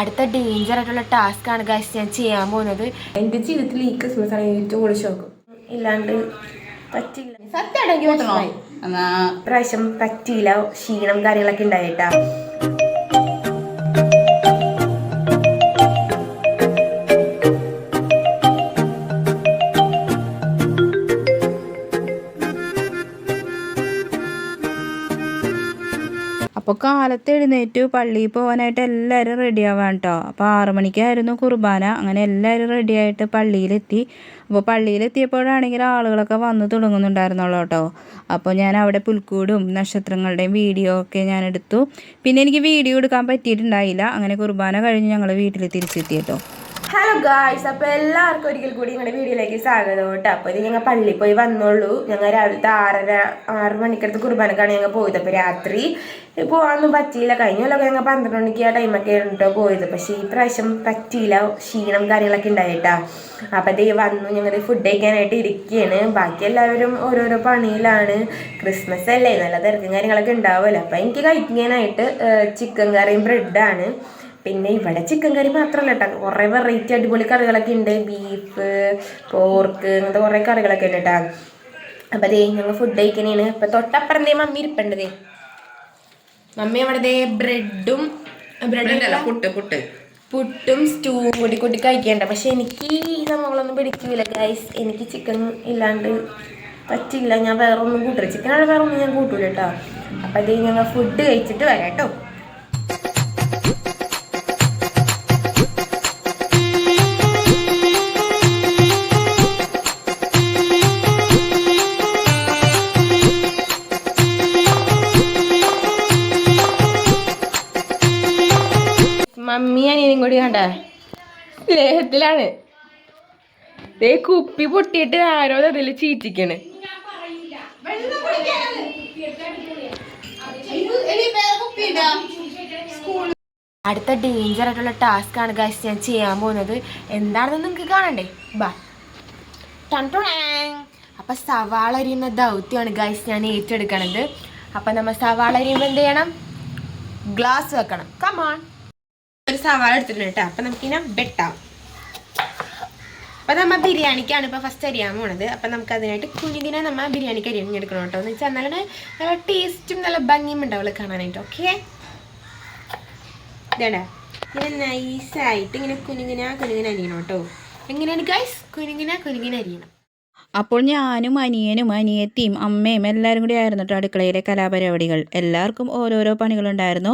അടുത്ത ഡേഞ്ചർ ആയിട്ടുള്ള ടാസ്ക് ആണ് ഗൈസ് ഞാൻ ചെയ്യാൻ പോകുന്നത്. എൻ്റെ ജീവിതത്തിൽ ഈ ക്രിസ്മസ് ആണ് ഏറ്റവും കൂടുതൽ ഷോക്ക്. ഇല്ലാണ്ട് പറ്റില്ല, സത്യമാണെങ്കിൽ പ്രാവശ്യം പറ്റിയില്ല, ക്ഷീണം കാര്യങ്ങളൊക്കെ ഉണ്ടായിട്ടാ. അപ്പോൾ കാലത്ത് എഴുന്നേറ്റ് പള്ളിയിൽ പോകാനായിട്ട് എല്ലാവരും റെഡി ആവാൻ കേട്ടോ. അപ്പോൾ 6 മണിക്കായിരുന്നു കുർബാന. അങ്ങനെ എല്ലാവരും റെഡിയായിട്ട് പള്ളിയിലെത്തി. അപ്പോൾ പള്ളിയിലെത്തിയപ്പോഴാണെങ്കിൽ ആളുകളൊക്കെ വന്ന് തുടങ്ങുന്നുണ്ടായിരുന്നുള്ളൂ കേട്ടോ. അപ്പോൾ ഞാൻ അവിടെ പുൽക്കൂടും നക്ഷത്രങ്ങളുടെയും വീഡിയോ ഒക്കെ ഞാൻ എടുത്തു. പിന്നെ എനിക്ക് വീഡിയോ എടുക്കാൻ പറ്റിയിട്ടുണ്ടായില്ല. അങ്ങനെ കുർബാന കഴിഞ്ഞ് ഞങ്ങൾ വീട്ടിൽ തിരിച്ചെത്തി കേട്ടോ. ഹലോ ഗായ്സ്, അപ്പോൾ എല്ലാവർക്കും ഒരിക്കൽ കൂടി ഞങ്ങളുടെ വീഡിയോയിലേക്ക് സ്വാഗതം കേട്ടോ. അപ്പോൾ ഇത് ഞങ്ങൾ പള്ളിയിൽ പോയി വന്നോളൂ. ഞങ്ങൾ രാവിലത്തെ 6 മണിക്കടുത്ത് കുർബാനക്കാണ് ഞങ്ങൾ പോയത്. അപ്പോൾ രാത്രി പോകാനൊന്നും പറ്റിയില്ല. കഴിഞ്ഞൊല്ലൊക്കെ ഞങ്ങൾ 12 മണിക്ക് ആ ടൈമൊക്കെ ആയിരുന്നു പോയത്. പക്ഷേ ഈ പ്രാവശ്യം പറ്റിയില്ല, ക്ഷീണം കാര്യങ്ങളൊക്കെ ഉണ്ടായിട്ടാ. അപ്പോൾ ദേ വന്നു, ഞങ്ങൾ ഫുഡ് കഴിക്കാനായിട്ട് ഇരിക്കുകയാണ്. ബാക്കി എല്ലാവരും ഓരോരോ പണിയിലാണ്. ക്രിസ്മസ് അല്ലേ, നല്ല തിരക്കും കാര്യങ്ങളൊക്കെ ഉണ്ടാവുമല്ലോ. അപ്പോൾ എനിക്ക് കഴിക്കാനായിട്ട് ചിക്കൻ കറിയും ബ്രെഡാണ്. പിന്നെ ഇവിടെ ചിക്കൻ കറി മാത്രമല്ല കേട്ടോ, കുറേ വെറൈറ്റി അടിപൊളി കറികളൊക്കെ ഉണ്ട്. ബീഫ്, പോർക്ക്, അങ്ങനത്തെ കുറേ കറികളൊക്കെ ഉണ്ട് കേട്ടോ. അപ്പോൾ അതേ ഞങ്ങൾ ഫുഡ് കഴിക്കണേന്. ഇപ്പം തൊട്ടപ്പുറം മമ്മി ഇരിപ്പുണ്ടതേ. മമ്മി അവിടെ ബ്രെഡും പുട്ടും സ്റ്റൂവും കൂട്ടി കഴിക്കണ്ട. പക്ഷെ എനിക്ക് ഈ സംഭവങ്ങളൊന്നും പിടിക്കില്ല ഗൈസ്. എനിക്ക് ചിക്കൻ ഇല്ലാണ്ട് പറ്റില്ല. ഞാൻ വേറെ ഒന്നും കൂട്ടില്ല, ചിക്കനാണ് വേറെ ഒന്നും ഞാൻ കൂട്ടൂല കേട്ടോ. അപ്പം അതേ ഞങ്ങൾ ഫുഡ് കഴിച്ചിട്ട് വരാം കേട്ടോ. മമ്മി അനിയനും കൂടി കണ്ട സ്നേഹത്തിലാണ്. ദേ കുപ്പി പൊട്ടിയിട്ട് ആരോ അതിൽ ചീറ്റിക്കണ്. അടുത്ത ഡേഞ്ചർ ആയിട്ടുള്ള ടാസ്ക് ആണ് ഗൈസ് ഞാൻ ചെയ്യാൻ പോകുന്നത്. എന്താണെന്ന് നിങ്ങൾക്ക് കാണണ്ടേ? ബാ. അപ്പൊ സവാള അരിയുന്ന ദൗത്യമാണ് ഗൈസ് ഞാൻ ഏറ്റെടുക്കണത്. അപ്പൊ നമ്മൾ സവാള അരിയുമ്പോൾ എന്ത് ചെയ്യണം? ഗ്ലാസ് വെക്കണം. കമാൺ. ഒരു സവാള എടുത്തിട്ടുണ്ട് കേട്ടോ. അപ്പം നമുക്കിങ്ങനെ വെട്ടാം. അപ്പം നമ്മൾ ബിരിയാണിക്കാണ് ഇപ്പോൾ ഫസ്റ്റ് അരിയാൻ പോണത്. അപ്പം നമുക്ക് അതിനായിട്ട് കുഞ്ഞിനെ നമ്മൾ ബിരിയാണിക്ക് അരിഞ്ഞെടുക്കണം കേട്ടോ. എന്ന് വെച്ചാൽ നല്ല നല്ല ടേസ്റ്റും നല്ല ഭംഗിയും ഉണ്ടാവുള്ളൂ കാണാനായിട്ട്. ഓക്കെ, ഇതേടാ ഇങ്ങനെ നൈസായിട്ട് ഇങ്ങനെ കുഞ്ഞിങ്ങനെ അരിയണം കേട്ടോ. എങ്ങനെയാണ് ഗൈസ്? കുഞ്ഞിങ്ങനെ അരിയണം. അപ്പോൾ ഞാനും അനിയനും അനിയത്തിയും അമ്മയും എല്ലാവരും കൂടി ആയിരുന്നു കേട്ടോ അടുക്കളയിലെ കലാപരിപാടികൾ. എല്ലാവർക്കും ഓരോരോ പണികളുണ്ടായിരുന്നു.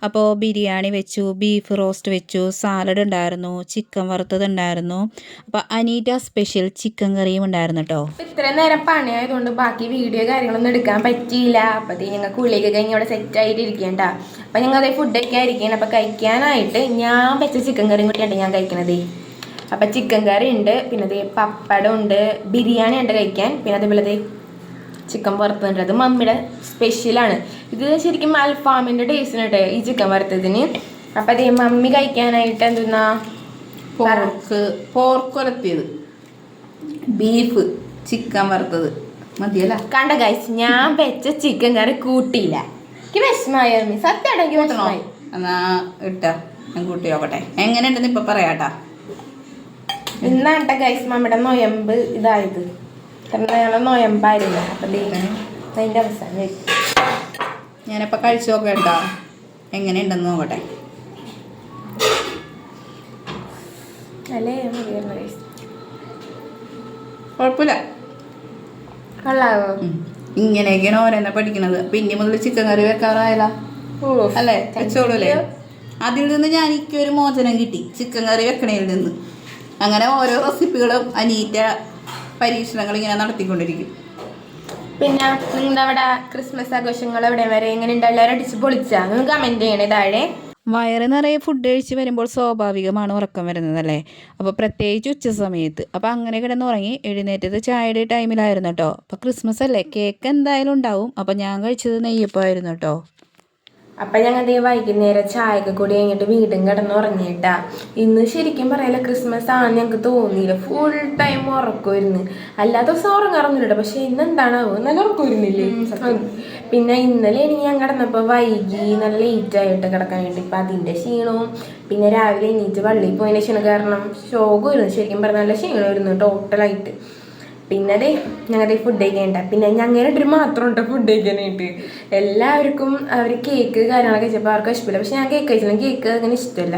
അപ്പോൾ ബിരിയാണി വെച്ചു, ബീഫ് റോസ്റ്റ് വെച്ചു, സാലഡ് ഉണ്ടായിരുന്നു, ചിക്കൻ വറുത്തത് ഉണ്ടായിരുന്നു. അപ്പോൾ അനീറ്റ സ്പെഷ്യൽ ചിക്കൻ കറിയും ഉണ്ടായിരുന്നു കേട്ടോ. ഇത്രയും നേരം പണിയായതുകൊണ്ട് ബാക്കി വീഡിയോ കാര്യങ്ങളൊന്നും എടുക്കാൻ പറ്റിയില്ല. അപ്പോൾ ഞങ്ങൾ കുളിയൊക്കെ കഴിഞ്ഞ് അവിടെ സെറ്റായിട്ട് ഇരിക്കേണ്ട. അപ്പോൾ ഞങ്ങൾ അതേ ഫുഡൊക്കെ ആയിരിക്കണം. അപ്പോൾ കഴിക്കാനായിട്ട് ഞാൻ വെച്ച ചിക്കൻ കറിയും കൂടിയാണ് ഞാൻ കഴിക്കണത്. അപ്പം ചിക്കൻ കറി ഉണ്ട്, പിന്നെ അതേ പപ്പടം ഉണ്ട്, ബിരിയാണി ഉണ്ട് കഴിക്കാൻ, പിന്നെ അതേപോലെ ചിക്കൻ വറുത്തതുണ്ട്. അത് മമ്മിയുടെ സ്പെഷ്യലാണ്. ഇത് ശരിക്കും അൽഫാമിൻ്റെ ടേസ്റ്റിന് കേട്ടോ ഈ ചിക്കൻ വറുത്തതിന്. അപ്പം അതേ മമ്മി കഴിക്കാനായിട്ട് എന്തെന്നാ പോർക്ക് ഉലത്തിയത്, ബീഫ്, ചിക്കൻ വറുത്തത് മതിയല്ല. കണ്ട ഗൈസ്, ഞാൻ വെച്ച ചിക്കൻ കറി കൂട്ടിയില്ല. എനിക്ക് വിഷമായി മമ്മി, സത്യമാണെങ്കിൽ വിഷമായി. എന്നാ ഇട്ടാ ഞാൻ കൂട്ടി നോക്കട്ടെ എങ്ങനെയുണ്ടെന്ന് ഇപ്പം പറയാട്ടാ. ഇന്നാട്ട ഗൈസ് മമ്മിയുടെ നൊയമ്പ് ഇതായത്. കാരണം ഞങ്ങൾ നൊയമ്പായിരുന്നു. അപ്പം അതിൻ്റെ അവസാനം ഞാനിപ്പോൾ കഴിച്ചു നോക്കട്ടാ എങ്ങനെയുണ്ടെന്ന് നോക്കട്ടെ. അല്ലേ കുഴപ്പമില്ല, കൊള്ളാവോ? ഇങ്ങനെയൊക്കെയാണ് ഓരോന്നെ പഠിക്കണത്. പിന്നെ മുതൽ ചിക്കൻ കറി വെക്കാറായല്ലോ അല്ലേ? വെച്ചോളൂല്ലേ. അതിൽ നിന്ന് എനിക്കൊരു മോചനം കിട്ടി, ചിക്കൻ കറി വെക്കണതിൽ നിന്ന്. അങ്ങനെ ഓരോ റെസിപ്പികളും അനീറ്റ പരീക്ഷണങ്ങൾ ഇങ്ങനെ നടത്തിക്കൊണ്ടിരിക്കും. പിന്നെ നിങ്ങളുടെ അവിടെ ക്രിസ്മസ് ആഘോഷങ്ങൾ എവിടെ വരെ എങ്ങനെയുണ്ട്? എല്ലാവരും അടിച്ച് പൊളിച്ചാ? നിങ്ങൾ കമൻറ്റ് ചെയ്യണേ താഴെ. വയറ് നിറയെ ഫുഡ് കഴിച്ച് വരുമ്പോൾ സ്വാഭാവികമാണ് ഉറക്കം വരുന്നതല്ലേ. അപ്പോൾ പ്രത്യേകിച്ച് ഉച്ച സമയത്ത്. അപ്പോൾ അങ്ങനെ കിടന്നുറങ്ങി. എഴുന്നേറ്റത് ചായയുടെ ടൈമിലായിരുന്നു കേട്ടോ. അപ്പോൾ ക്രിസ്മസ് അല്ലേ, കേക്ക് എന്തായാലും ഉണ്ടാവും. അപ്പോൾ ഞാൻ കഴിച്ചത് നെയ്യപ്പമായിരുന്നു കേട്ടോ. അപ്പം ഞങ്ങൾ വൈകുന്നേരം ചായയൊക്കെ കൂടി കഴിഞ്ഞിട്ട് വീണ്ടും കിടന്നുറങ്ങിയിട്ടാ. ഇന്ന് ശരിക്കും പറയല ക്രിസ്മസ് ആണെന്ന് ഞങ്ങൾക്ക് തോന്നിയില്ല. ഫുൾ ടൈം ഉറക്കമായിരുന്നു. അല്ലാത്ത ദിവസം ഉറങ്ങാറൊന്നുമില്ല. പക്ഷെ ഇന്ന് എന്താണാവോ നല്ല ഉറക്കമായിരുന്നില്ലേ. പിന്നെ ഇന്നലെ എനിക്ക് ഞാൻ കിടന്നപ്പോൾ വൈകി നല്ല ലേറ്റായിട്ട് കിടക്കാൻ വേണ്ടി ഇപ്പം അതിൻ്റെ ക്ഷീണവും പിന്നെ രാവിലെ എണീറ്റ് പള്ളിയിൽ പോയതിൻ്റെ ക്ഷീണം കാരണം ശോകമായിരുന്നു. ശരിക്കും പറഞ്ഞാൽ നല്ല ക്ഷീണമായിരുന്നു ടോട്ടലായിട്ട്. പിന്നെ അതെ ഞങ്ങളുടെ ഫുഡ് കഴിക്കേണ്ട പിന്നെ ഞങ്ങളുടെ മാത്രം ഉണ്ട് ഫുഡ് കഴിക്കാനായിട്ട്. എല്ലാവർക്കും അവർ കേക്ക് കാര്യങ്ങളൊക്കെ കഴിച്ചപ്പോൾ അവർക്ക് ഇഷ്ടമില്ല. പക്ഷെ ഞാൻ കേക്ക് കഴിച്ചില്ല. കേക്ക് അങ്ങനെ ഇഷ്ടമല്ല.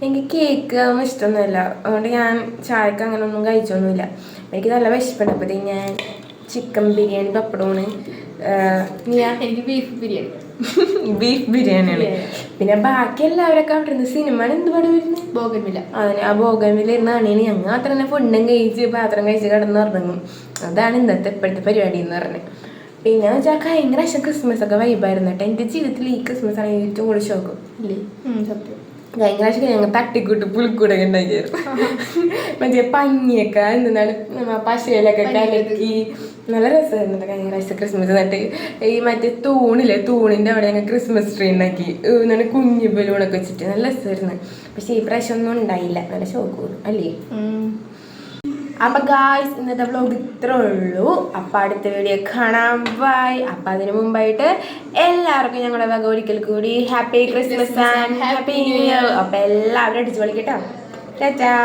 എനിക്ക് കേക്ക് ഒന്നും ഇഷ്ടമൊന്നുമില്ല. അതുകൊണ്ട് ഞാൻ ചായക്ക് അങ്ങനെ ഒന്നും കഴിച്ചൊന്നുമില്ല. എനിക്ക് നല്ല വിശപ്പുണ്ട്. അപ്പോൾ ഞാൻ ചിക്കൻ ബിരിയാണി പപ്പടമാണ്. എനിക്ക് ബീഫ് ബിരിയാണി ബീഫ് ബിരിയാണിയാണ്. പിന്നെ ബാക്കി എല്ലാവരൊക്കെ അവിടെ ഇരുന്ന് സിനിമ എന്ത് പടം വരുന്നത് ബോഗൻവില്ല. അതിന് ആ ബോഗൻവില്ല ഇരുന്നാണ് ഞങ്ങൾ മാത്രം തന്നെ ഫുഡും കഴിച്ച് പാത്രം കഴിച്ച് കിടന്നുറങ്ങും. അതാണ് ഇന്നത്തെ ഇപ്പോഴത്തെ പരിപാടി എന്ന് പറഞ്ഞത്. പിന്നെ വെച്ചാൽ കഴിഞ്ഞ പ്രാവശ്യം ക്രിസ്മസ് ഒക്കെ വൈബായിരുന്നു കേട്ടോ. എൻ്റെ ജീവിതത്തിൽ ഈ ക്രിസ്മസ് ആണ് ഏറ്റവും കൂടുതൽ ഷോക്കും ഇല്ലേ. സത്യം. കഴിഞ്ഞ പ്രാവശ്യം ഞങ്ങൾ തട്ടിക്കൂട്ട് പുളിക്കൂടൊക്കെ ഉണ്ടാക്കിയായിരുന്നു. മറ്റേ പഞ്ഞിയൊക്കെ എന്താണ് പശയിലൊക്കെ കലക്കി നല്ല രസമായിരുന്നു കഴിഞ്ഞ പ്രാവശ്യം ക്രിസ്മസ്. എന്നിട്ട് ഈ മറ്റേ തൂണിൻ്റെ അവിടെ ഞങ്ങൾ ക്രിസ്മസ് ട്രീ ഉണ്ടാക്കി നല്ല കുഞ്ഞു ബലൂണൊക്കെ വെച്ചിട്ട് നല്ല രസമായിരുന്നു. പക്ഷെ ഈ പ്രാവശ്യം ഒന്നും ഉണ്ടായില്ല. നല്ല ഷോക്ക് അല്ലേ. അപ്പം ഗായ്സ് ഇന്നത്തെ വ്ലോഗ് ഇത്രേ ഉള്ളൂ. അപ്പം അടുത്ത വീഡിയോ കാണാം. ബൈ. അപ്പം അതിന് മുമ്പായിട്ട് എല്ലാവർക്കും ഞങ്ങളുടെ വക ഒരിക്കൽ കൂടി happy Christmas and happy new year. അപ്പം എല്ലാവരും അടിച്ചു പൊളിക്കട്ടോ. ടാറ്റാ.